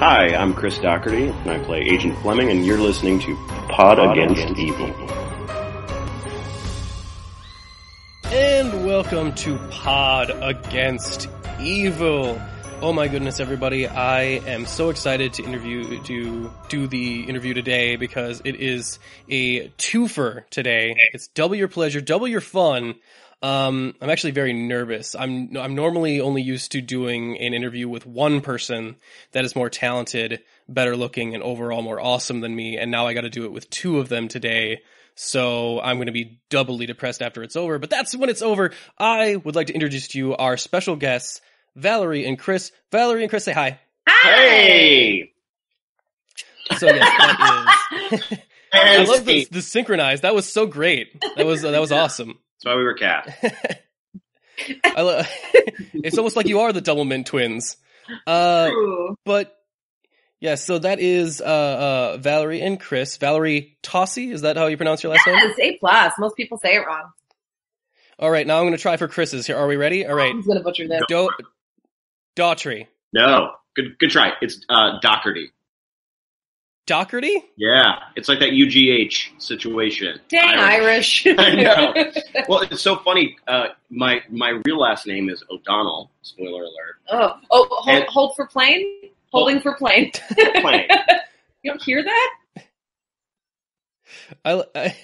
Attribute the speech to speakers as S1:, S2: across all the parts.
S1: Hi, I'm Chris Dougherty, and I play Agent Fleming, and you're listening to Pod Against Evil.
S2: And welcome to Pod Against Evil. Oh my goodness, everybody. I am so excited to do the interview today because it is a twofer today. It's double your pleasure, double your fun. I'm actually very nervous. I'm normally only used to doing an interview with one person that is more talented, better looking, and overall more awesome than me, and now I got to do it with two of them today. So I'm going to be doubly depressed after it's over, but that's when it's over. I would like to introduce to you our special guests, Valerie and Chris. Valerie and Chris, say hi.
S3: Hi!
S1: Hey!
S2: So yes, that is. I love the synchronized. That was so great. That was awesome.
S1: That's why we were cat.
S2: It's almost like you are the Doublemint twins. But yeah, so that is Valerie and Chris. Valerie Tosi, is that how you pronounce your last name?
S3: Yes, A+. Most people say it wrong.
S2: All right, now I'm going to try for Chris's here. Are we ready? All right.
S3: I'm going to butcher this.
S2: Daughtry.
S1: No. Good try. It's Dougherty.
S2: Dougherty?
S1: Yeah. It's like that UGH situation.
S3: Dang Irish.
S1: I know. Well, it's so funny. My real last name is O'Donnell. Spoiler alert.
S3: Hold for plane? Holding for plane.
S1: Plane.
S3: You don't hear that?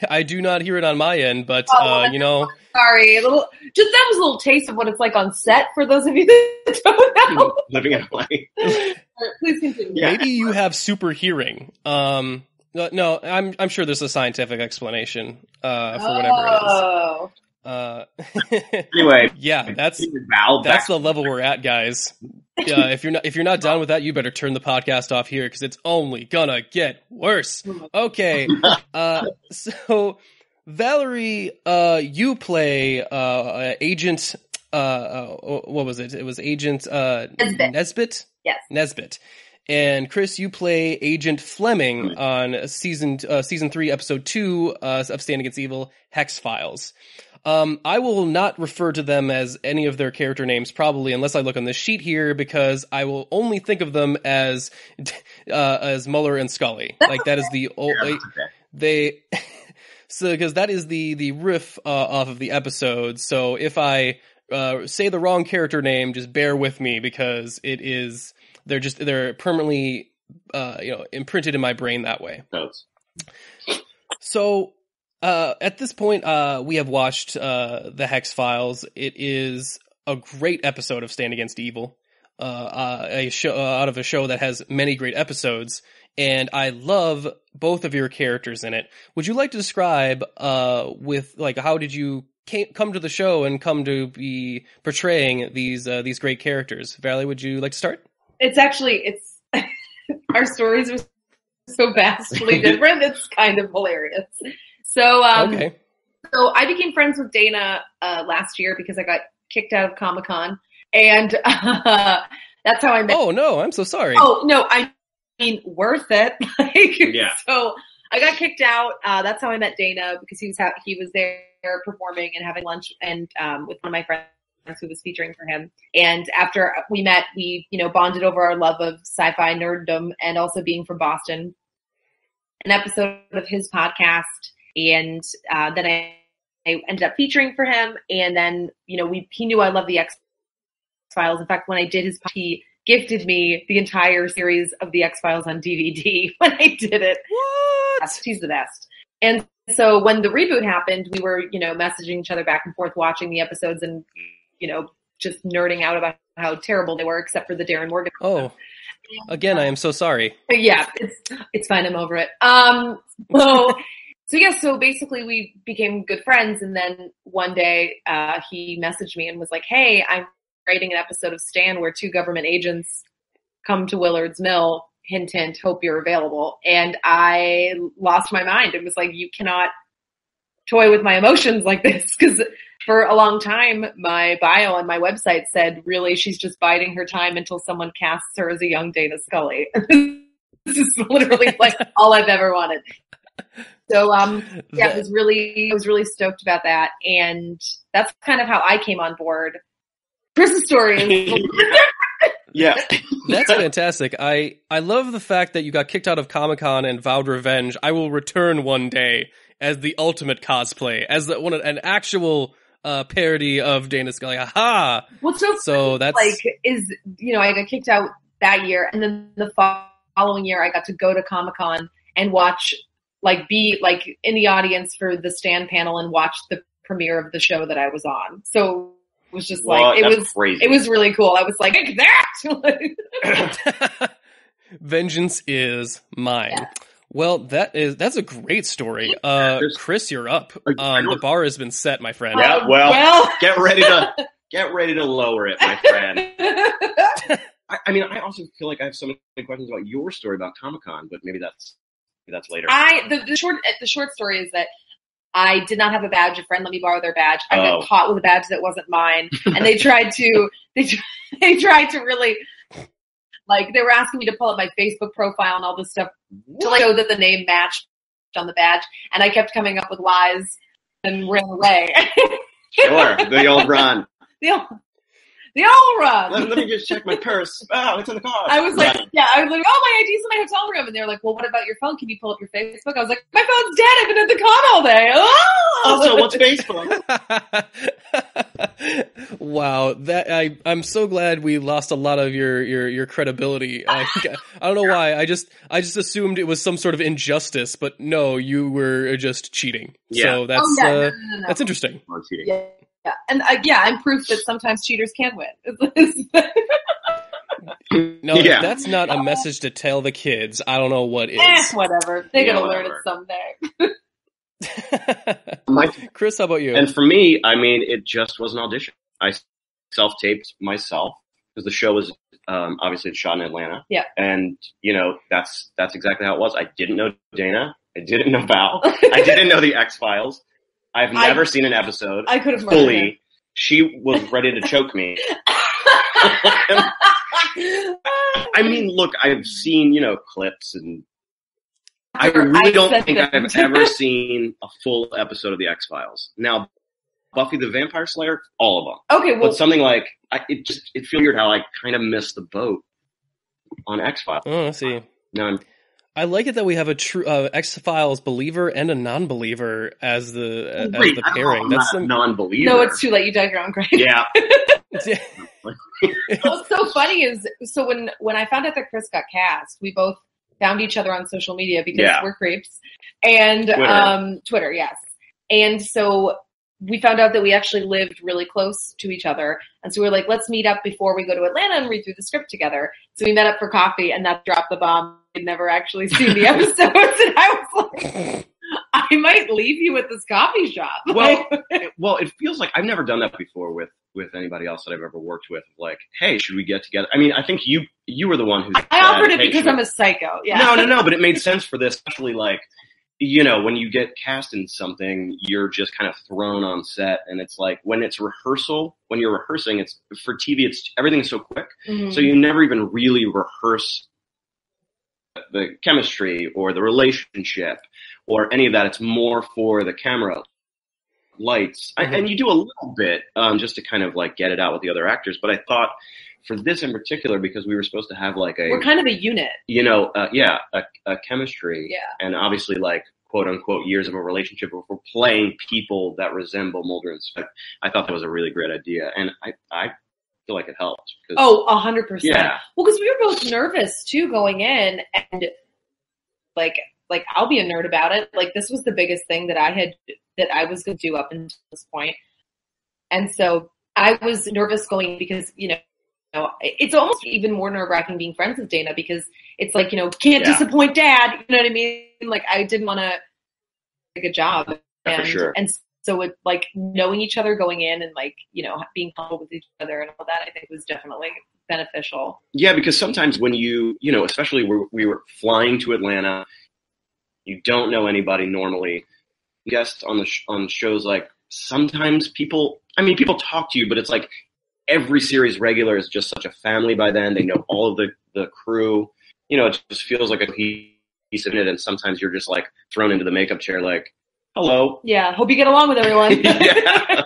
S2: I do not hear it on my end, but you know.
S3: Sorry, that was a little taste of what it's like on set for those of you that don't know.
S1: Living in LA.
S3: Please continue.
S2: Yeah. Maybe you have super hearing. No, I'm sure there's a scientific explanation for whatever it is.
S1: Anyway,
S2: yeah, that's the level we're at, guys. Yeah, if you're not done with that, you better turn the podcast off here because it's only gonna get worse. Okay, so Valerie, you play Agent. What was it? It was Agent Nesbitt.
S3: Yes,
S2: Nesbitt. And Chris, you play Agent Fleming on season 3, episode 2 of Stand Against Evil, Hex Files. I will not refer to them as any of their character names, probably, unless I look on this sheet here, because I will only think of them as Mueller and Scully. Like that is the so because that is the riff off of the episode. So if I say the wrong character name, just bear with me because it is they're permanently imprinted in my brain that way. So. At this point, we have watched the Hex Files. It is a great episode of Stand Against Evil, a show out of a show that has many great episodes, and I love both of your characters in it. Would you like to describe how did you come to the show and come to be portraying these great characters? Valerie, would you like to start?
S3: It's our stories are so vastly different. It's kind of hilarious. So, So I became friends with Dana last year because I got kicked out of Comic-Con, and that's how I met.
S2: Oh no, I'm so sorry.
S3: Oh no, I mean worth it.
S1: Yeah.
S3: So I got kicked out. That's how I met Dana because he was there performing and having lunch and with one of my friends who was featuring for him. And after we met, we bonded over our love of sci-fi nerddom and also being from Boston. An episode of his podcast. And then I ended up featuring for him. And then, he knew I loved the X-Files. In fact, when I did his podcast, he gifted me the entire series of the X-Files on DVD when I did it.
S2: What?
S3: He's the best. And so when the reboot happened, we were, messaging each other back and forth, watching the episodes and, just nerding out about how terrible they were, except for the Darren Morgan.
S2: Oh, again, I am so sorry.
S3: Yeah, it's fine. I'm over it. So basically we became good friends, and then one day he messaged me and was like, hey, I'm writing an episode of Stan where 2 government agents come to Willard's Mill, hint, hint, hope you're available. And I lost my mind and was like, you cannot toy with my emotions like this, because for a long time my bio on my website said, really, she's just biding her time until someone casts her as a young Dana Scully. This is literally like all I've ever wanted. So, I was really stoked about that. And that's kind of how I came on board. Chris's story is
S1: Yeah.
S2: That's fantastic. I love the fact that you got kicked out of Comic-Con and vowed revenge. I will return one day as the ultimate cosplay, as an actual parody of Dana Scully. Aha!
S3: What's so
S2: that's
S3: is I got kicked out that year, and then the following year I got to go to Comic-Con and watch, be in the audience for the Stan panel and watch the premiere of the show that I was on. So it was just
S1: crazy.
S3: It was really cool. I was like, that!
S2: Vengeance is mine.
S3: Yeah.
S2: Well, that's a great story. Chris, you're up. The bar has been set, my friend.
S1: Yeah, well, get ready to lower it, my friend. I also feel like I have so many questions about your story about Comic-Con, but maybe that's later.
S3: The short story is that I did not have a badge. A friend let me borrow their badge. I got caught with a badge that wasn't mine, and they tried to really, they were asking me to pull up my Facebook profile and all this stuff to show that the name matched on the badge, and I kept coming up with lies and ran away.
S1: Sure, the old run.
S3: The old run.
S1: Let me just check my purse. Oh, it's in the car.
S3: I was like, my ID's in my hotel room. And they're like, well, what about your phone? Can you pull up your Facebook? I was like, my phone's dead. I've been at the con all day. Oh!
S1: Also, what's Facebook?
S2: Wow, I'm so glad we lost a lot of your credibility. I don't know why. I just assumed it was some sort of injustice, but no, you were just cheating. Yeah. So that's
S3: no.
S2: That's interesting.
S1: Cheating.
S3: Yeah. Yeah, and I'm proof that sometimes cheaters can win.
S2: No, if that's not a message to tell the kids, I don't know what is.
S3: Whatever. They're going to learn it someday.
S2: Chris, how about you?
S1: And for me, it just was an audition. I self-taped myself because the show was obviously shot in Atlanta.
S3: Yeah.
S1: And, that's exactly how it was. I didn't know Dana. I didn't know Val. I didn't know the X-Files. I've never seen an episode.
S3: I could have
S1: fully. She was ready to choke me. Look, I've seen, clips, and I really don't think I've ever seen a full episode of the X-Files. Now, Buffy the Vampire Slayer, all of them.
S3: Okay, well,
S1: but something like it feels weird how I kind of missed the boat on X-Files.
S2: Oh, I see.
S1: No,
S2: I like it that we have a true X-Files believer and a non-believer as the pairing.
S1: That's a non-believer.
S3: No, it's too late. You dug your own grave.
S1: Yeah.
S3: What's so funny is, when I found out that Chris got cast, we both found each other on social media because we're creeps. And Twitter, yes. And so we found out that we actually lived really close to each other. And so we were like, let's meet up before we go to Atlanta and read through the script together. So we met up for coffee, and that dropped the bomb. I'd never actually seen the episodes. And I was like, I might leave you at this coffee shop.
S1: Well, it feels like I've never done that before with anybody else that I've ever worked with. Like, hey, should we get together? I think you were the one who
S3: I offered it because I'm a psycho. Yeah.
S1: No, but it made sense for this, especially when you get cast in something, you're just kind of thrown on set, and it's like when you're rehearsing, it's for TV, everything's so quick. Mm-hmm. So you never even really rehearse the chemistry or the relationship or any of that. It's more for the camera, lights, and you do a little bit just to kind of get it out with the other actors. But I thought for this in particular, because we were supposed to have we're
S3: kind of a unit,
S1: a chemistry, and obviously quote unquote years of a relationship where we're playing people that resemble Mulder and Smith. I thought that was a really great idea, and I feel like it helped.
S3: 100%.
S1: Yeah.
S3: Well, because we were both nervous too going in, and I'll be a nerd about it. This was the biggest thing that I was going to do up until this point. And so I was nervous going because, it's almost even more nerve-wracking being friends with Dana because it's can't disappoint Dad. You know what I mean? I didn't want to make a job.
S1: For sure.
S3: And so it, knowing each other going in and being comfortable with each other and all that, I think was definitely beneficial.
S1: Yeah, because sometimes when especially we were flying to Atlanta, you don't know anybody normally. Guests on shows, sometimes people talk to you, but it's every series regular is just such a family by then. They know all of the crew. It just feels like a piece of it, and sometimes you're just thrown into the makeup chair hello.
S3: Yeah, hope you get along with everyone.
S1: Yeah.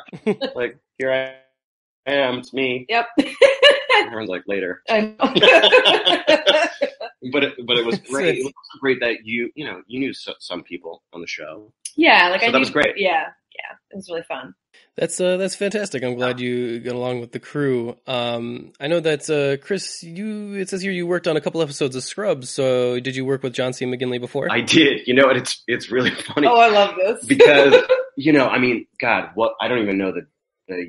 S1: Here I am, it's me.
S3: Yep.
S1: Everyone's like later.
S3: I know.
S1: But it was great. It was also great that you knew some people on the show.
S3: Yeah, like
S1: so that was great.
S3: Yeah, it was really fun.
S2: That's fantastic. I'm glad you got along with the crew. I know that Chris, it says here you worked on a couple episodes of Scrubs. So did you work with John C. McGinley before?
S1: I did. And it's really funny.
S3: Oh, I love this
S1: because I mean, God, I don't even know the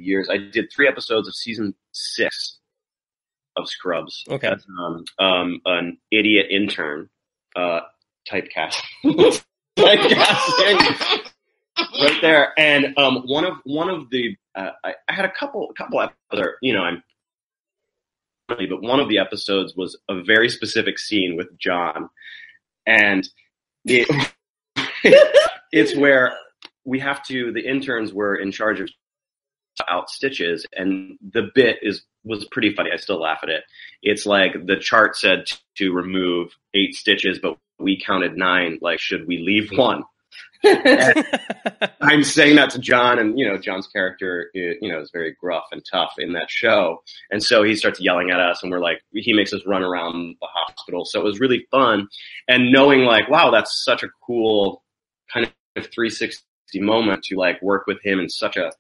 S1: years. I did 3 episodes of season 6 of Scrubs.
S2: Okay.
S1: As, an idiot intern typecast. Typecasting. Right there, and one of the I had a couple other but one of the episodes was a very specific scene with John, and it's where the interns were in charge of out stitches, and the bit was pretty funny. I still laugh at it. It's like the chart said to remove 8 stitches, but we counted 9. Like, should we leave 1? I'm saying that to John, and John's character is very gruff and tough in that show, and so he starts yelling at us, and he makes us run around the hospital. So it was really fun, and knowing wow, that's such a cool kind of 360 moment to work with him in such a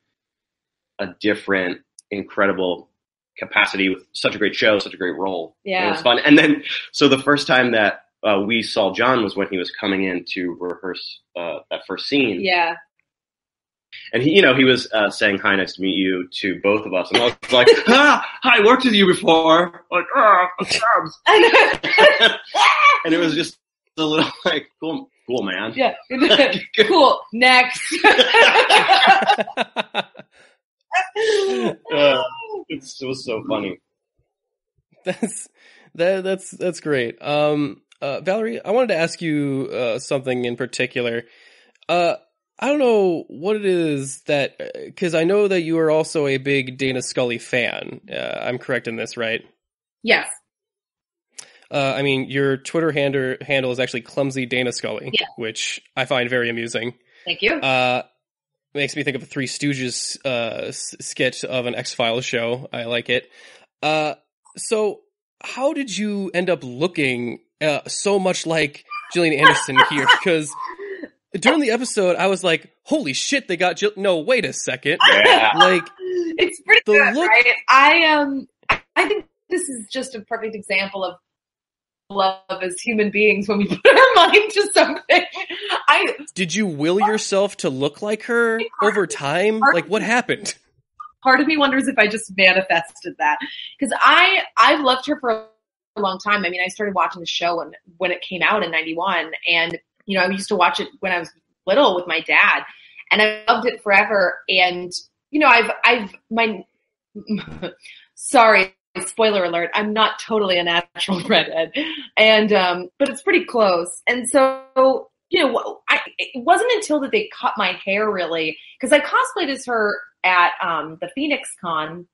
S1: different, incredible capacity with such a great show, such a great role.
S3: Yeah,
S1: it was fun. And then so the first time that we saw John was when he was coming in to rehearse that first scene.
S3: Yeah.
S1: And he was saying hi, nice to meet you to both of us. And I was like, hi, I worked with you before. Like, Scrubs. And it was just a little cool man.
S3: Yeah. Cool. Next.
S1: It was so funny.
S2: That's great. Valerie, I wanted to ask you something in particular. I don't know what it is because I know that you are also a big Dana Scully fan. I'm correct in this, right?
S3: Yes.
S2: I mean, your Twitter handle is actually Clumsy Dana Scully,
S3: yeah.
S2: Which I find very amusing.
S3: Thank you.
S2: Makes me think of a Three Stooges sketch of an X-Files show. I like it. So how did you end up looking so much like Gillian Anderson here? Because during the episode, I was like, "Holy shit, they got No, wait a second."
S1: Yeah.
S3: It's pretty good, right? I think this is just a perfect example of love as human beings when we put our mind to something.
S2: Did you will yourself to look like her over time? What happened?
S3: Part of me wonders if I just manifested that, because I've loved her for a long time. I mean, I started watching the show when it came out in '91, and I used to watch it when I was little with my dad, and I loved it forever. And sorry, spoiler alert, I'm not totally a natural redhead, and but it's pretty close. And so it wasn't until that they cut my hair, really, because I cosplayed as her at the Phoenix Con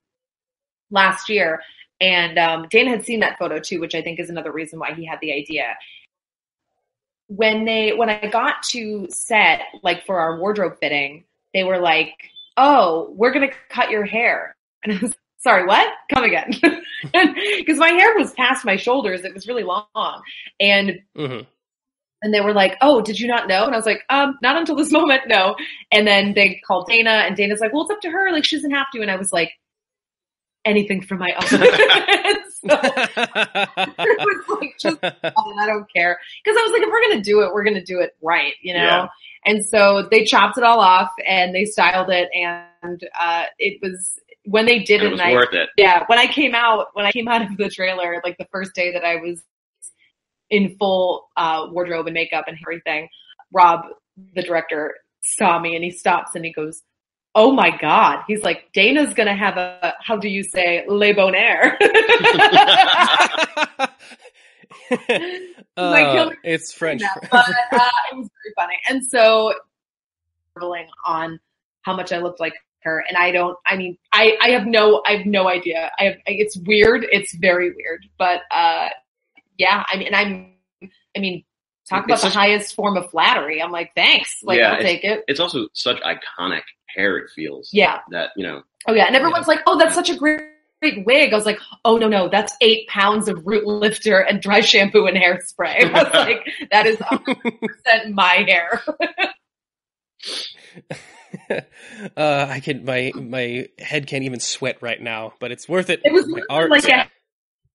S3: last year, and Dana had seen that photo too, which I think is another reason why he had the idea. When I got to set, for our wardrobe fitting, they were like, "Oh, we're gonna cut your hair," and I was, "Sorry, what? Come again?" Because my hair was past my shoulders; it was really long, and. Mm-hmm. And they were like, "Oh, did you not know?" And I was like, not until this moment, no." And then they called Dana, and Dana's like, "Well, it's up to her. She doesn't have to." And I was like, "Anything for my audience." So it was just, I don't care. Because I was like, if we're going to do it, we're going to do it right, Yeah. And so they chopped it all off, and they styled it, and it was, when they did it,
S1: was worth it.
S3: Yeah, when I came out of the trailer, the first day that I was in full wardrobe and makeup and everything, Rob, the director, saw me, and he stops and he goes, "Oh my God." He's like, "Dana's going to have a, how do you say, le bon air."
S2: It's French.
S3: But it was very funny. And so, marveling on how much I looked like her. And I have no idea. It's weird. It's very weird. But, yeah, talk about the highest form of flattery. I'm like, thanks. I'll take it.
S1: It's also such iconic hair, it feels.
S3: Yeah.
S1: That,
S3: Oh, yeah. And everyone's like, "Oh, that's such a great wig. I was like, oh no, that's 8 pounds of root lifter and dry shampoo and hairspray. I was like, that is 100% my hair.
S2: My head can't even sweat right now, but it's worth it.
S3: It was like a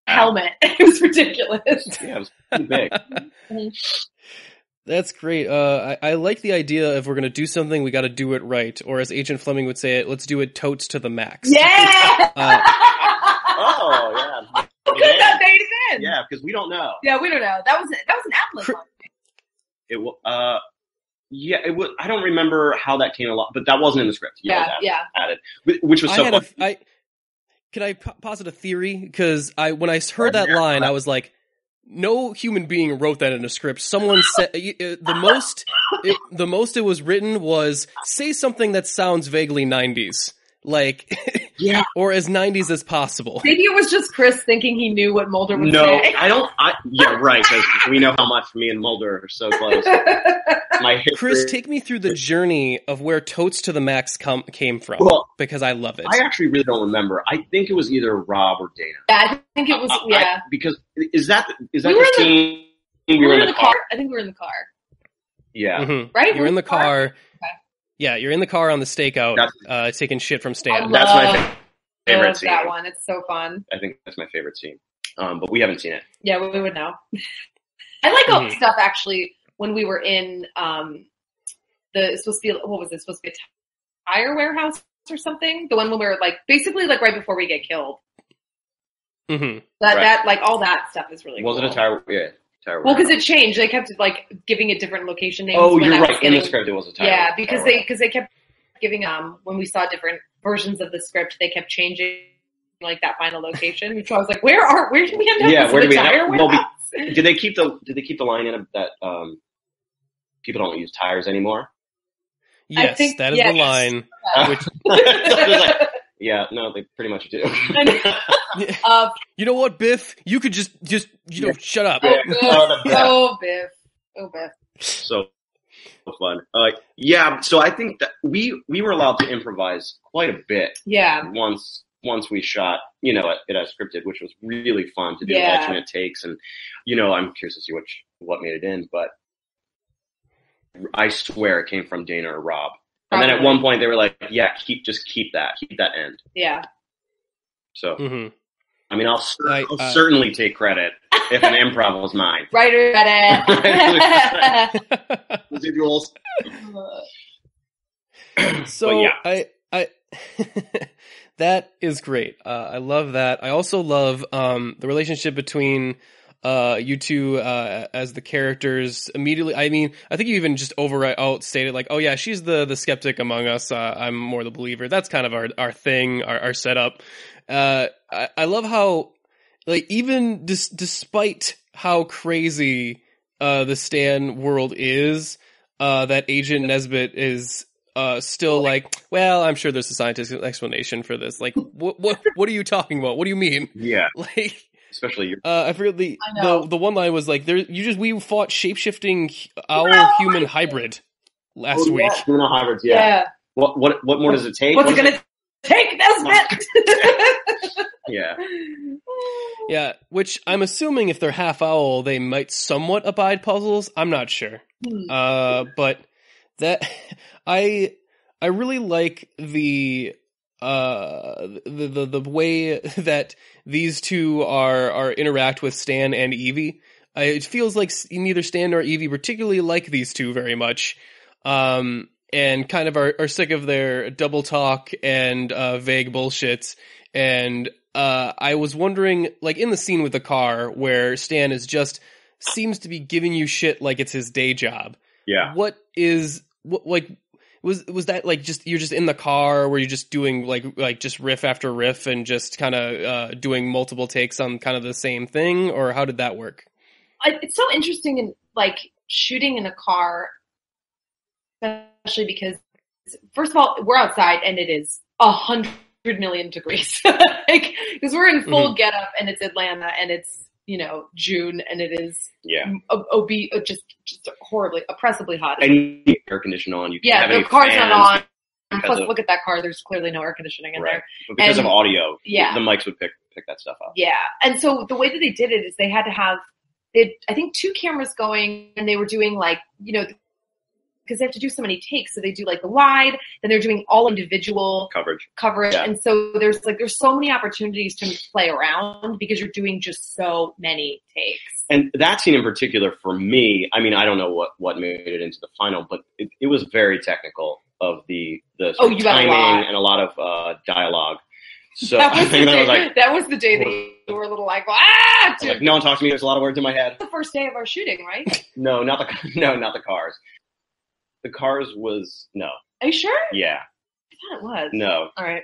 S3: helmet. It was ridiculous.
S1: Yeah, it was pretty big.
S2: That's great. I like the idea if we're going to do something, we got to do it right. Or as Agent Fleming would say it, let's do it totes to the max.
S3: Yeah!
S1: Oh, yeah.
S3: How good that made it in.
S1: Yeah, because we don't know.
S3: Yeah, we don't know. That was an Applet one.
S1: It yeah, it was. I don't remember how that came along, but that wasn't in the script. Added, which was so fun.
S2: Can I posit a theory? Because when I heard that line, I was like, no human being wrote that in a script. Someone said the most it was written was say something that sounds vaguely 90s, like
S1: yeah,
S2: or as 90s as possible.
S3: Maybe it was just Chris thinking he knew what Mulder would say.
S1: No, I don't. Yeah, right. Because we know how much me and Mulder are so close.
S2: Chris, take me through the journey of where Totes to the Max came from, because I love it.
S1: I actually really don't remember. I think it was either Rob or Dana.
S3: Yeah, I think it was,
S1: because is that the scene we were in the car?
S3: I think we were in the car.
S1: Yeah.
S2: Mm-hmm.
S3: Right?
S2: You're in the car.
S3: Okay.
S2: Yeah, you're in the car on the stakeout, taking shit from Stan.
S1: That's my favorite scene.
S3: That one. It's so fun.
S1: I think that's my favorite scene. But we haven't seen it.
S3: Yeah, we would know. I like all the stuff, actually, when we were in it's supposed to be, what was it? Supposed to be a tire warehouse or something? The one when we were basically right before we get killed.
S2: Mm-hmm.
S3: That all that stuff is really cool.
S1: Was it a tire? Yeah.
S3: Well, because it changed. They kept giving it different location names.
S1: Oh, you're right. In the script, it was a tire.
S3: Yeah, because they kept giving when we saw different versions of the script, they kept changing that final location. Which I was like, where did we end up?
S1: Yeah, where did we end up?
S3: Well,
S1: did they keep the line in that people don't use tires anymore?
S2: Yes, that is the line.
S1: Yeah, no, they pretty much do.
S2: You know what, Biff? You could just shut up.
S3: Oh, Biff.
S1: So fun. So I think that we were allowed to improvise quite a bit.
S3: Yeah.
S1: Once we shot, it as scripted, which was really fun to do alternate takes, and I'm curious to see what made it in, but I swear it came from Dana or Rob. And then at one point they were like, "Yeah, keep that end." Yeah. So, I mean, I'll certainly take credit if an improv was mine.
S3: Writer credit.
S1: Residuals.
S2: So I that is great. I love that. I also love the relationship between you two as the characters immediately. I mean, I think you even just outstated oh yeah, she's the skeptic among us. I'm more the believer. That's kind of our thing, our setup. I love how even despite how crazy the Stan world is, that Agent Nesbitt is still well, I'm sure there's a scientific explanation for this. What are you talking about? What do you mean?
S1: Yeah. Especially
S2: I forget the one line was we fought shape-shifting owl-human hybrid last week.
S1: Yeah, human hybrids, yeah. What more does it take?
S3: What's it gonna take, Nesbitt?
S1: Yeah.
S2: Yeah, which I'm assuming if they're half owl, they might somewhat abide puzzles. I'm not sure. But that I really like the way that these two are interact with Stan and Evie. It feels like neither Stan nor Evie particularly like these two very much, and kind of are sick of their double talk and vague bullshits. And I was wondering, in the scene with the car where Stan seems to be giving you shit like it's his day job.
S1: Yeah.
S2: Was that you're just in the car, where you're just doing just riff after riff and just kind of doing multiple takes on kind of the same thing, or how did that work?
S3: It's so interesting in shooting in a car, especially because first of all, we're outside and it is 100 million degrees, because we're in full getup and it's Atlanta and it's June and it is just horribly oppressively hot.
S1: And you need air conditioning on. You can't have
S3: the
S1: any
S3: car's
S1: fans.
S3: not on. Plus, look at that car. There's clearly no air conditioning in there.
S1: But because of audio,
S3: yeah,
S1: the mics would pick that stuff up.
S3: Yeah. And so the way that they did it is they had to have, I think, 2 cameras going, and they were doing like, because they have to do so many takes. So they do like the wide, then they're doing all individual coverage.
S1: Yeah.
S3: And so there's so many opportunities to play around because you're doing just so many takes.
S1: And that scene in particular for me, I mean, I don't know what made it into the final, but it was very technical of the sort of timing and a lot of dialogue. So
S3: that was,
S1: that
S3: was the day that you were a little like, dude.
S1: Like, no one talks to me. There's a lot of words in my head.
S3: The first day of our shooting, right?
S1: No, not the cars. The cars was no.
S3: Are you sure?
S1: Yeah.
S3: I thought it was.
S1: No.
S3: All right.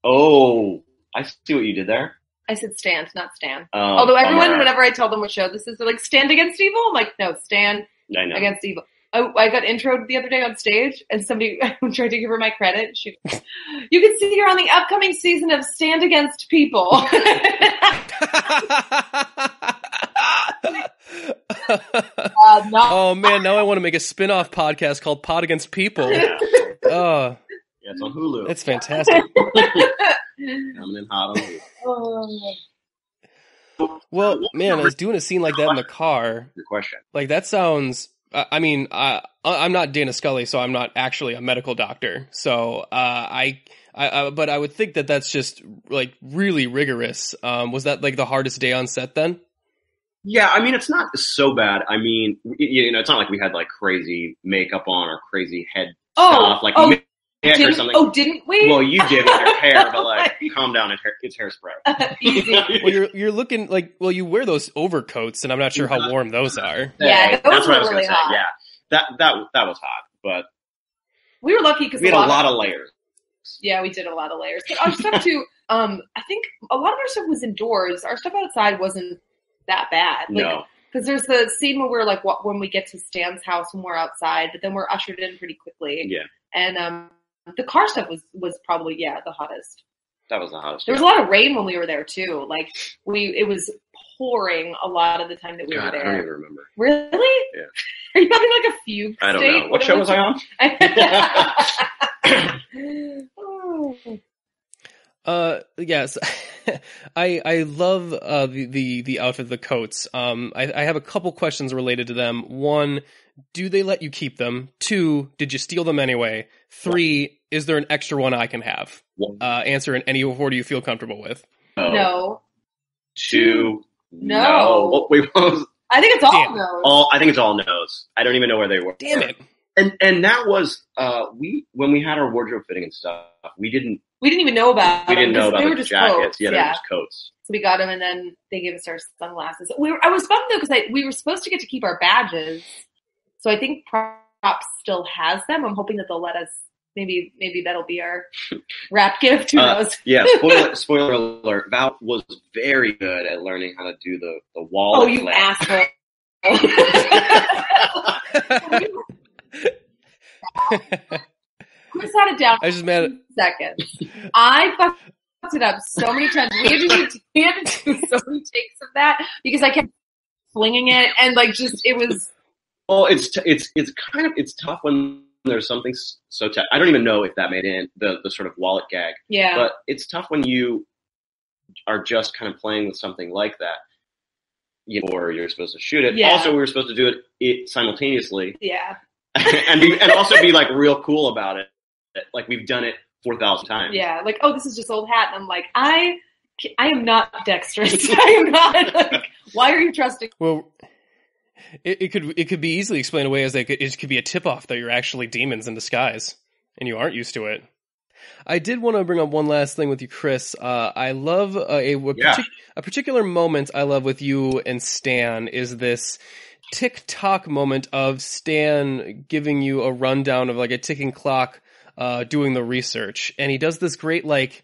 S1: Oh, I see what you did there.
S3: I said stand, not Stan. Although everyone, whenever I tell them what show this is, they're like, Stand Against Evil? I'm like, no, Stand Against Evil. I got introed the other day on stage, and somebody tried to give her my credit. You can see you're on the upcoming season of Stand Against People.
S2: Oh man, now I want to make a spin-off podcast called Pod Against People.
S1: Yeah, it's on Hulu.
S2: That's fantastic.
S1: Coming in hot on Hulu.
S2: Well, man, I was doing a scene like that in the car.
S1: Your question.
S2: Like, that sounds... I mean, I'm not Dana Scully, so I'm not actually a medical doctor. So, but I would think that that's just, like, really rigorous. Was that, like, the hardest day on set then?
S1: Yeah, I mean, it's not so bad. I mean, it's not like we had, like, crazy makeup on or crazy head stuff. Like, or something.
S3: Didn't we?
S1: Well, you did with your hair, but, like, calm down, it's hairspray.
S3: Easy.
S2: Well, you're looking like, well, you wear those overcoats, and I'm not sure how warm those are.
S3: Yeah,
S1: that's what I was
S3: really
S1: going to say. Yeah, that was hot, but
S3: we were lucky because
S1: we had a lot of layers.
S3: Yeah, we did a lot of layers. But our stuff too. I think a lot of our stuff was indoors. Our stuff outside wasn't that bad. Like,
S1: no,
S3: because there's the scene where we're like, when we get to Stan's house when we're outside, but then we're ushered in pretty quickly.
S1: Yeah,
S3: and the car stuff was probably the hottest.
S1: That was the hottest.
S3: There was a lot of rain when we were there too. Like it was pouring a lot of the time that we were there.
S1: I don't even remember.
S3: Really?
S1: Yeah.
S3: Are you having like a fugue state?
S1: I don't know. What show was I
S3: on?
S2: Yes. I love the outfit, the coats. I have a couple questions related to them. 1, do they let you keep them? 2, did you steal them anyway? 3, is there an extra one I can have? Answer in any order you feel comfortable with.
S3: No.
S1: 2.
S3: No.
S1: What was?
S3: I think it's all no's.
S1: I think it's all no's. I don't even know where they were.
S2: Damn it.
S1: And that was when we had our wardrobe fitting and stuff, we didn't even know about
S3: them.
S1: We didn't know about
S3: they
S1: the
S3: were just
S1: jackets.
S3: Coats.
S1: Yeah, they were just coats.
S3: So we got them, and then they gave us our sunglasses. I was bummed though because we were supposed to get to keep our badges. So I think Props still has them. I'm hoping that they'll let us. Maybe that'll be our wrap gift. Who knows?
S1: Yeah. Spoiler alert. Val was very good at learning how to do the wall.
S3: Oh, you asshole! Chris had it down.
S2: I just mad.
S3: Seconds. I fucked it up so many times. We had to do so many takes of that because I kept flinging it and it was.
S1: Well, it's tough when there's something so tough. I don't even know if that made in the sort of wallet gag.
S3: Yeah.
S1: But it's tough when you are just kind of playing with something like that. Or you're supposed to shoot it.
S3: Yeah.
S1: Also, we were supposed to do it simultaneously.
S3: Yeah.
S1: and also be like real cool about it. Like we've done it 4,000 times.
S3: Yeah. Like, oh, this is just old hat. And I'm like, I am not dexterous. I am not. Like, why are you trusting?
S2: Well, it could be easily explained away as it could be a tip off that you're actually demons in disguise and you aren't used to it. I did want to bring up one last thing with you, Chris. I love a particular moment I love with you and Stan is this tick-tock moment of Stan giving you a rundown of like a ticking clock doing the research. And he does this great like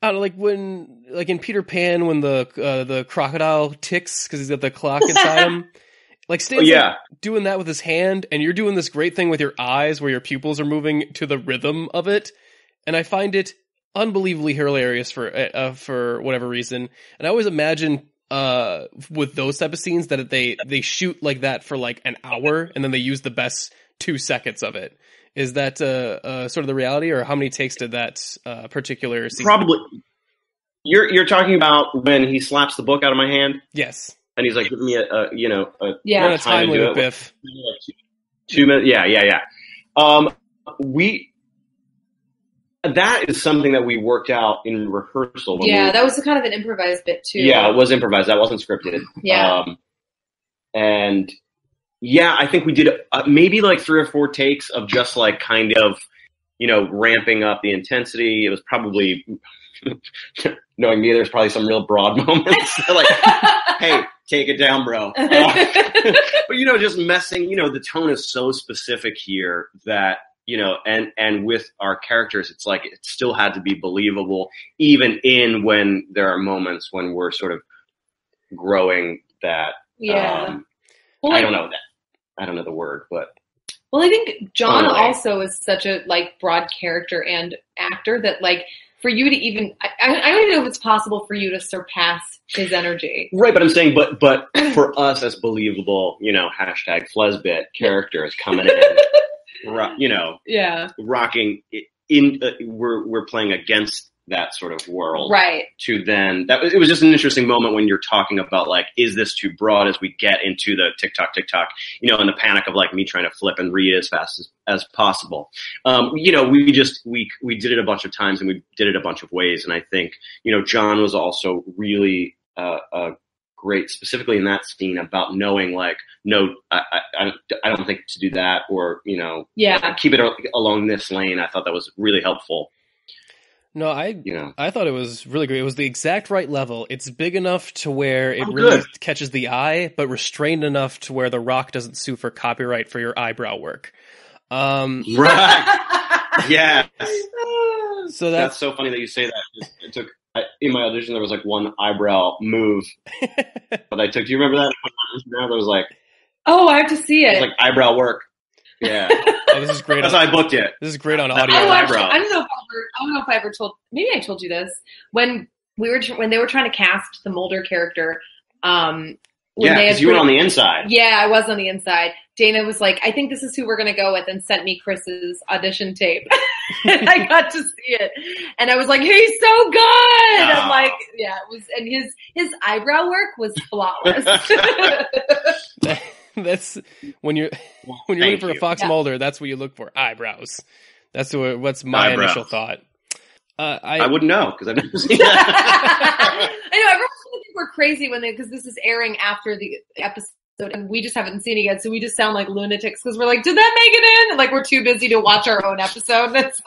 S2: in Peter Pan when the crocodile ticks because he's got the clock inside him. Like Stan's like doing that with his hand, and you're doing this great thing with your eyes where your pupils are moving to the rhythm of it. And I find it unbelievably hilarious for whatever reason. And I always imagine with those type of scenes that they shoot like that for like an hour, and then they use the best 2 seconds of it. Is that sort of the reality, or how many takes did that particular season?
S1: Probably. You're talking about when he slaps the book out of my hand?
S2: Yes.
S1: And he's like giving me a
S2: Run a time limit, Biff.
S1: 2 minutes. Yeah. That is something that we worked out in rehearsal.
S3: That was kind of an improvised bit too.
S1: Yeah, it was improvised. That wasn't scripted.
S3: Yeah.
S1: And yeah, I think we did maybe like 3 or 4 takes of just like kind of, ramping up the intensity. It was probably, knowing me, there's probably some real broad moments. Like, hey, take it down, bro. But, just messing, the tone is so specific here that, and with our characters, it's like it still had to be believable, even when there are moments when we're sort of growing that.
S3: Yeah.
S1: I don't know that. I don't know the word, but.
S3: Well, I think John also is such a broad character and actor that for you to even, I don't even know if it's possible for you to surpass his energy.
S1: Right, but I'm saying, but for us as believable, hashtag Flesbit characters coming in, rocking in, we're playing against that sort of world.
S3: Right.
S1: To then, it was just an interesting moment when you're talking about is this too broad as we get into the TikTok, and the panic of me trying to flip and read as fast as possible. We did it a bunch of times and we did it a bunch of ways. And I think, John was also really, great, specifically in that scene about knowing no, I don't think to do that or, keep it along this lane. I thought that was really helpful.
S2: No, I thought it was really great. It was the exact right level. It's big enough to where it really catches the eye, but restrained enough to where The Rock doesn't sue for copyright for your eyebrow work.
S1: Right. Yeah.
S2: So
S1: that's so funny that you say that. It took in my audition there was one eyebrow move that I took. Do you remember that? There was
S3: oh, I have to see it.
S1: It was eyebrow work. Yeah.
S2: Oh, this is great.
S1: That's how I booked it.
S2: This is great on audio.
S3: Actually, I don't know if I ever told. Maybe I told you this when they were trying to cast the Mulder character.
S1: Because you were on the inside.
S3: Yeah, I was on the inside. Dana was like, "I think this is who we're going to go with," and sent me Chris's audition tape, and I got to see it, and I was like, "He's so good!"
S1: Oh.
S3: I'm it was, and his eyebrow work was flawless.
S2: That's when you're looking for a Fox Mulder. That's what you look for. Eyebrows. What's my initial thought.
S1: I wouldn't know because I've never seen that.
S3: I know everyone's going to think we're crazy because this is airing after the episode and we just haven't seen it yet, so we just sound like lunatics because we're did that make it in? And we're too busy to watch our own episode. And it's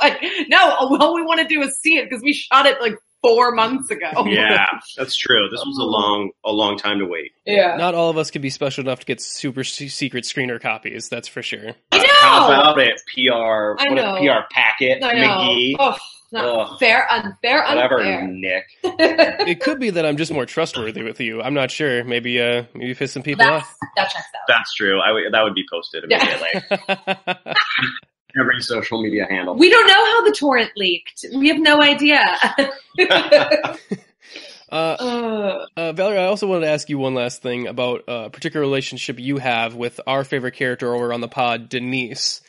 S3: no, all we want to do is see it because we shot it 4 months ago.
S1: Yeah, that's true. This was a long time to wait.
S3: Yeah.
S2: Not all of us can be special enough to get super secret screener copies. That's for sure.
S3: I know.
S1: How about it? PR.
S3: I know.
S1: PR packet.
S3: I know.
S1: McGee.
S3: Oh, not fair, unfair,
S1: whatever,
S3: unfair.
S1: Nick.
S2: It could be that I'm just more trustworthy with you. I'm not sure. Maybe piss some people off.
S3: That checks out.
S1: That's true. That would be posted immediately.
S2: Yeah.
S1: Every social media handle.
S3: We don't know how the torrent leaked. We have no idea.
S2: Valerie, I also wanted to ask you one last thing about a particular relationship you have with our favorite character over on the pod, Denise.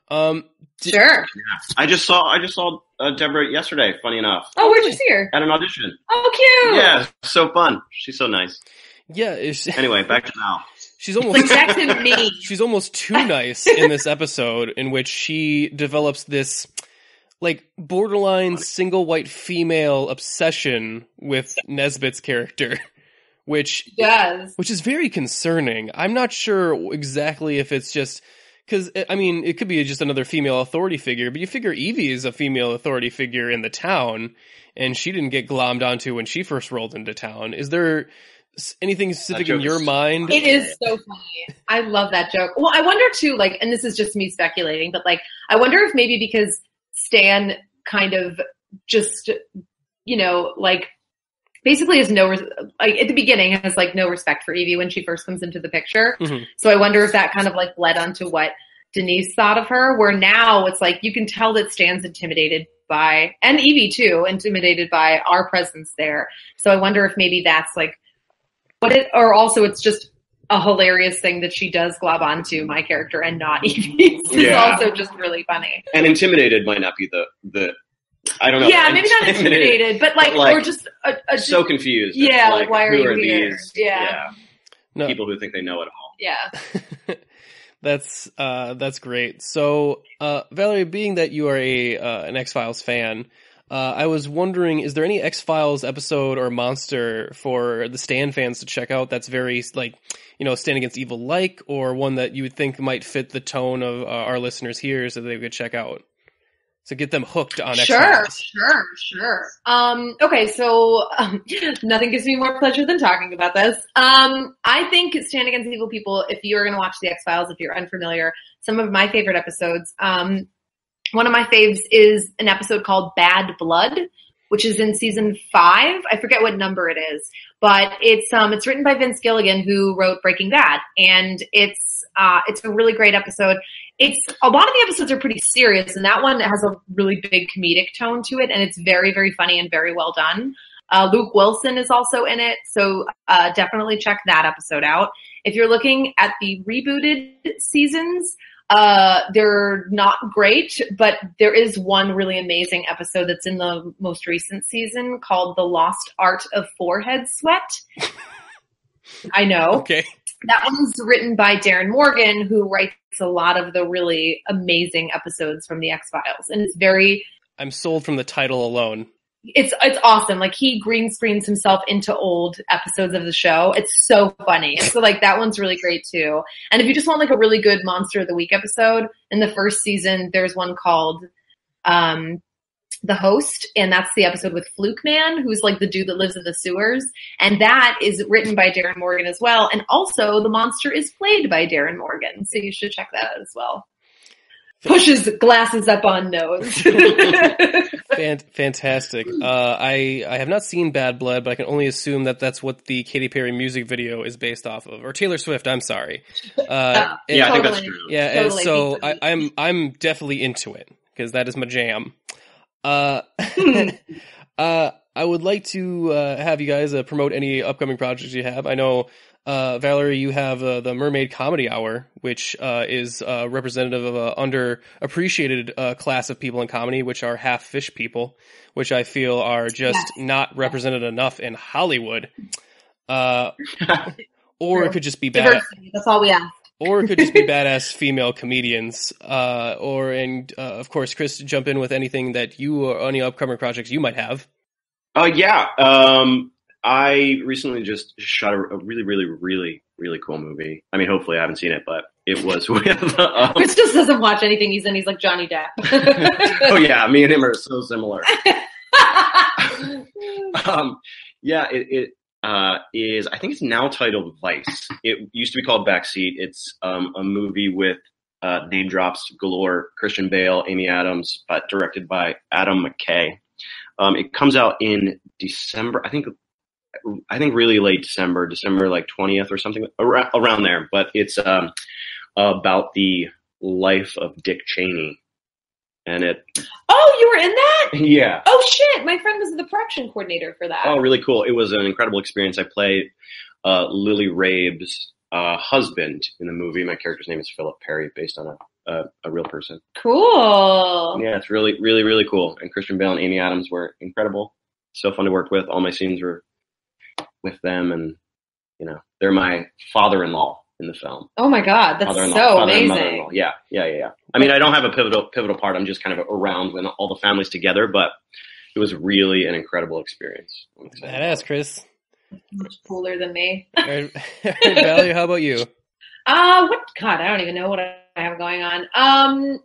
S3: Sure.
S1: Yeah. I just saw Deborah yesterday, funny enough.
S3: Oh, where'd you see her?
S1: At an audition.
S3: Oh, cute.
S1: Yeah, so fun. She's so nice.
S2: Yeah.
S1: Anyway, back to Val.
S2: She's almost
S3: protecting me.
S2: She's almost too nice in this episode in which she develops this borderline single white female obsession with Nesbitt's character, which is very concerning. I'm not sure exactly if it's just because it could be just another female authority figure, but you figure Evie is a female authority figure in the town, and she didn't get glommed onto when she first rolled into town. Is there anything specific in your mind?
S3: It is so funny. I love that joke. Well, I wonder too, and this is just me speculating, but I wonder if maybe because Stan kind of just, basically has no, at the beginning has no respect for Evie when she first comes into the picture.
S2: Mm-hmm.
S3: So I wonder if that kind of led onto what Denise thought of her, where now it's you can tell that Stan's intimidated by, and Evie too, intimidated by our presence there. So I wonder if maybe that's or also it's just a hilarious thing that she does glob onto my character and not Evie's is also just really funny.
S1: And intimidated might not be the I don't know.
S3: Yeah, maybe not intimidated, but or just
S1: so confused.
S3: Yeah, like why are you here?
S1: These,
S2: No.
S1: people who think they know it all.
S3: Yeah.
S2: That's great. So, Valerie, being that you are an X-Files fan, I was wondering, is there any X-Files episode or monster for the Stan fans to check out that's very, like, Stand Against Evil like, or one that you would think might fit the tone of our listeners here so they could check out? So get them hooked on X-Files.
S3: Sure. Okay, so nothing gives me more pleasure than talking about this. I think Stand Against Evil people, if you're going to watch the X-Files, if you're unfamiliar, some of my favorite episodes, one of my faves is an episode called Bad Blood, which is in season 5. I forget what number it is, but it's written by Vince Gilligan, who wrote Breaking Bad, and it's a really great episode. A lot of the episodes are pretty serious, and that one has a really big comedic tone to it, and it's very, very funny and very well done. Luke Wilson is also in it, so definitely check that episode out. If you're looking at the rebooted seasons, they're not great, but there is one really amazing episode that's in the most recent season called The Lost Art of Forehead Sweat. I know.
S2: Okay.
S3: That one's written by Darren Morgan, who writes a lot of the really amazing episodes from the X-Files. And it's
S2: I'm sold from the title alone.
S3: It's awesome. Like, he green screens himself into old episodes of the show. It's so funny. So, like, that one's really great too. And if you just want like a really good Monster of the Week episode, in the first season, there's one called The Host, and that's the episode with Fluke Man, who's like the dude that lives in the sewers. And that is written by Darren Morgan as well. And also the monster is played by Darren Morgan. So you should check that out as well. Pushes glasses up on nose.
S2: Fantastic. I have not seen Bad Blood, but I can only assume that that's what the Katy Perry music video is based off of, or Taylor Swift. I'm sorry.
S1: I think that's true.
S2: Yeah,
S3: totally.
S2: so I'm definitely into it because that is my jam. I would like to have you guys promote any upcoming projects you have. I know, Valerie, you have the Mermaid Comedy Hour, which is representative of an underappreciated class of people in comedy, which are half fish people, which I feel are just not represented enough in Hollywood. Or it could just be
S3: diversity. That's all we ask.
S2: Or it could just be badass female comedians. Of course, Chris, jump in with anything that you or any upcoming projects you might have.
S1: I recently just shot a really, really, really, really cool movie. I mean, hopefully I haven't seen it, but it was with...
S3: Chris just doesn't watch anything he's in. He's like Johnny Depp.
S1: Oh, yeah. Me and him are so similar. It is, I think it's now titled Vice. It used to be called Backseat. It's a movie with name drops galore: Christian Bale, Amy Adams, but directed by Adam McKay. It comes out in December, I think really late December like 20th or something around there. But it's about the life of Dick Cheney. And
S3: Oh, you were in that?
S1: Yeah.
S3: Oh shit! My friend was the production coordinator for that.
S1: Oh, really cool! It was an incredible experience. I played Lily Rabe's husband in the movie. My character's name is Philip Perry, based on a real person.
S3: Cool.
S1: Yeah, it's really, really, really cool. And Christian Bale and Amy Adams were incredible. So fun to work with. All my scenes were with them, and they're my father-in-law in the film.
S3: Oh my god, that's so amazing.
S1: Yeah. I mean, I don't have a pivotal part. I'm just kind of around when all the family's together, but it was really an incredible experience.
S2: Badass, Chris.
S3: Much cooler than me.
S2: All right, Valerie, how about you?
S3: God, I don't even know what I have going on.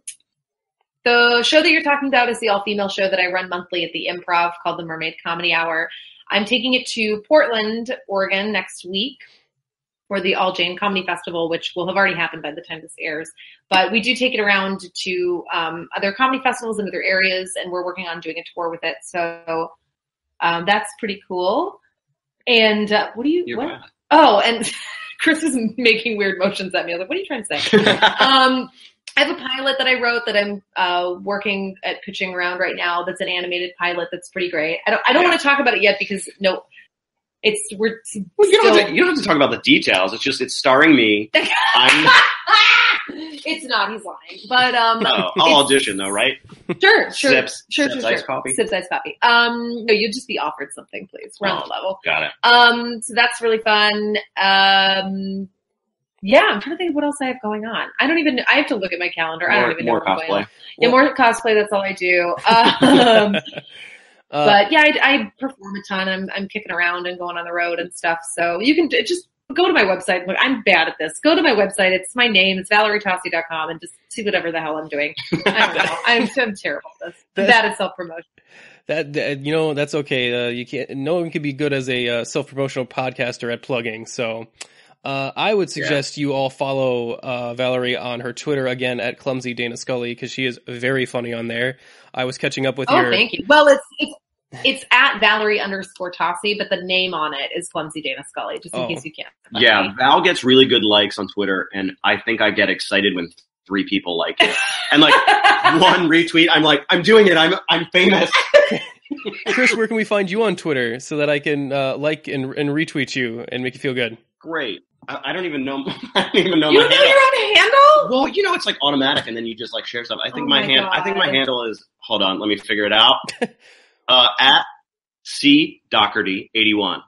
S3: The show that you're talking about is the all-female show that I run monthly at the Improv called the Mermaid Comedy Hour. I'm taking it to Portland, Oregon next week for the All Jane Comedy Festival, which will have already happened by the time this airs. But we do take it around to other comedy festivals in other areas, and we're working on doing a tour with it. So that's pretty cool. And what do you...
S1: You're
S3: what?
S1: right.
S3: Oh, and Chris is making weird motions at me. I was like, what are you trying to say? I have a pilot that I wrote that I'm working at pitching around right now. That's an animated pilot that's pretty great. I don't want to talk about it yet because We're
S1: Well, you
S3: still.
S1: don't have to talk about the details. It's just it's starring me.
S3: It's not. He's lying. But
S1: I'll audition though, right?
S3: Sure.
S1: Sips iced coffee.
S3: Sips iced coffee. No, you'd just be offered something, please. We're on the level.
S1: Got it.
S3: So that's really fun. Yeah, I'm trying to think of what else I have going on. I don't even. I have to look at my calendar. I don't even know
S1: more
S3: what's going on.
S1: cosplay.
S3: Yeah, more cosplay. That's all I do. But yeah, I perform a ton. I'm kicking around and going on the road and stuff. So you can just go to my website. I'm bad at this. Go to my website. It's my name. It's ValerieTosi.com and just see whatever the hell I'm doing. I don't know. I'm terrible at this. I'm bad at self-promotion.
S2: That that's okay. You can't. No one can be good as a self-promotional podcaster at plugging. So I would suggest you all follow Valerie on her Twitter again at Clumsy Dana Scully because she is very funny on there. I was catching up with your.
S3: Oh, thank you. Well, it's at Valerie_Tosi, but the name on it is Clumsy Dana Scully, just in case you can't.
S1: Yeah, Val gets really good likes on Twitter, and I think I get excited when 3 people like it. And like one retweet, I'm like, I'm doing it. I'm famous.
S2: Chris, where can we find you on Twitter so that I can like and retweet you and make you feel good?
S1: Great. I don't even know. I don't even know
S3: you
S1: my
S3: don't know
S1: handle.
S3: your own handle?
S1: Well, it's like automatic, and then you just like share stuff. I think
S3: my
S1: I think my handle is. Hold on, let me figure it out. At Dougherty 81.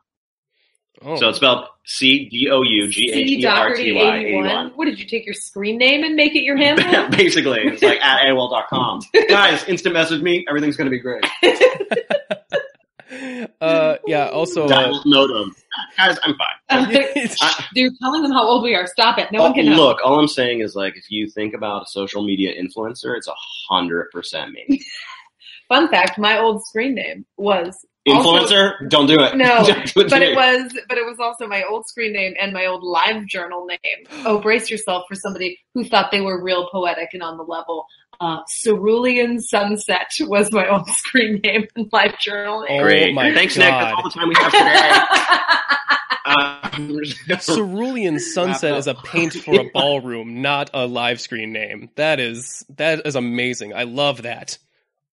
S2: Oh.
S1: So it's spelled CDOUGHERTY 81.
S3: What did you take your screen name and make it your handle?
S1: Basically, it's like at AOL.com. Guys, instant message me. Everything's gonna be great.
S2: Yeah. Also,
S1: modem. Guys, I'm fine.
S3: You're telling them how old we are. Stop it. No one can know.
S1: Look, all I'm saying is like if you think about a social media influencer, it's 100% me.
S3: Fun fact: my old screen name was
S1: influencer. Don't do it.
S3: No,
S1: Don't do it
S3: but it was also my old screen name and my old live journal name. Oh, brace yourself for somebody who thought they were real poetic and on the level. Cerulean Sunset was my old screen name and live journal name.
S1: Great. Thanks, Nick. That's all the time we have today.
S2: Cerulean Sunset is a paint for a ballroom, not a live screen name. That is amazing. I love that.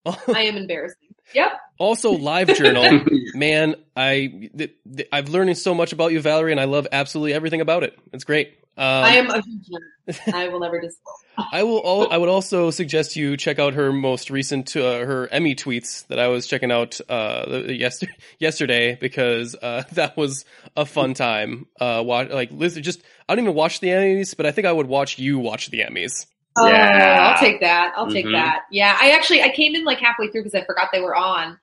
S3: I am embarrassing. Yep.
S2: Also, LiveJournal, man, I've learned so much about you, Valerie, and I love absolutely everything about it. It's great.
S3: I am a huge nerd. I will never disclose.
S2: I would also suggest you check out her most recent her Emmy tweets that I was checking out yesterday because that was a fun time. I don't even watch the Emmys, but I think I would watch you watch the Emmys.
S3: Yeah, I'll take that. Take that. Yeah, I came in like halfway through because I forgot they were on.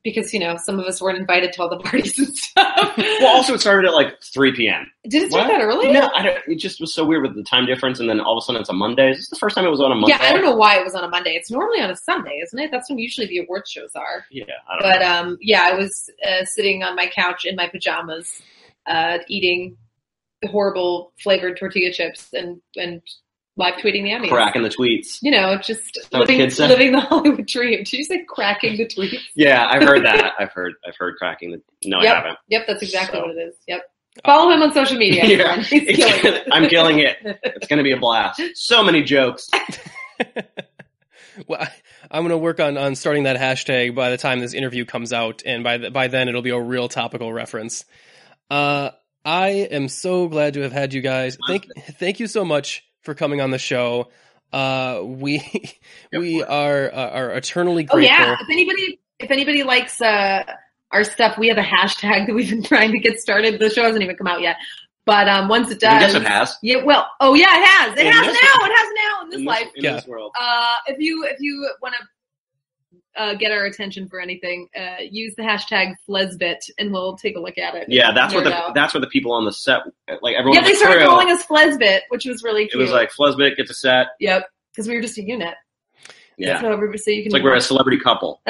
S3: Because some of us weren't invited to all the parties and stuff.
S1: Well, also it started at like 3 p.m.
S3: Did it start that early?
S1: No, it just was so weird with the time difference, and then all of a sudden it's a Monday. Is this the first time it was on a Monday?
S3: Yeah, I don't know why it was on a Monday. It's normally on a Sunday, isn't it? That's when usually the award shows are.
S1: Yeah, I don't know.
S3: Yeah, I was sitting on my couch in my pajamas, eating horrible flavored tortilla chips and live tweeting the Emmys.
S1: Cracking the tweets.
S3: Just living the Hollywood dream. Did you say cracking the tweets?
S1: Yeah, I've heard that. I've heard cracking the. No,
S3: yep.
S1: I haven't.
S3: Yep, that's exactly what it is. Yep. Follow him on social media.
S1: Yeah,
S3: He's killing it.
S1: I'm killing it. It's going to be a blast. So many jokes.
S2: Well, I'm going to work on starting that hashtag by the time this interview comes out, and by then it'll be a real topical reference. I am so glad to have had you guys. Thank you so much for coming on the show. We are eternally grateful.
S3: Oh yeah, if anybody likes our stuff, we have a hashtag that we've been trying to get started. The show hasn't even come out yet, but once it does,
S1: I guess it has.
S3: Yeah, well, it has. It has now in this life.
S1: In this world.
S3: If you want to get our attention for anything, use the hashtag Flesbit and we'll take a look at it.
S1: Yeah, that's what the people on the set, like everyone.
S3: Yeah, they started calling us Flesbit, which was really cute.
S1: It was like Flesbit gets a set.
S3: Yep, because we were just a unit.
S1: Yeah,
S3: that's how everybody. So you can.
S1: It's like we're a celebrity couple.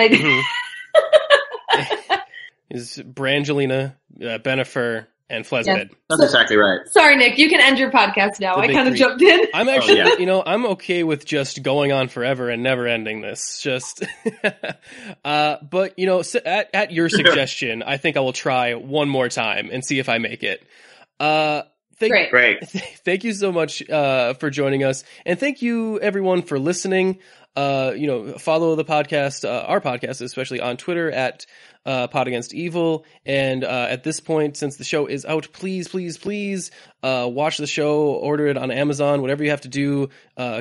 S2: Is Brangelina, Benifer, and Flesbit.
S3: Yeah.
S1: That's exactly right.
S3: Sorry, Nick. You can end your podcast now. I kind of jumped in.
S2: I'm actually, I'm okay with just going on forever and never ending this. Just, but at your suggestion, I think I will try one more time and see if I make it.
S3: Great.
S2: Thank you so much for joining us, and thank you everyone for listening. follow the podcast, our podcast, especially on Twitter at Pod Against Evil. And at this point, since the show is out, please watch the show, order it on Amazon, whatever you have to do.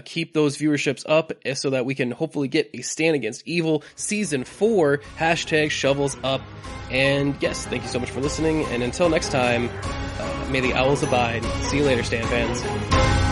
S2: Keep those viewerships up so that we can hopefully get a Stand Against Evil Season 4, #shovels up. And yes, thank you so much for listening. And until next time, may the owls abide. See you later, Stan fans.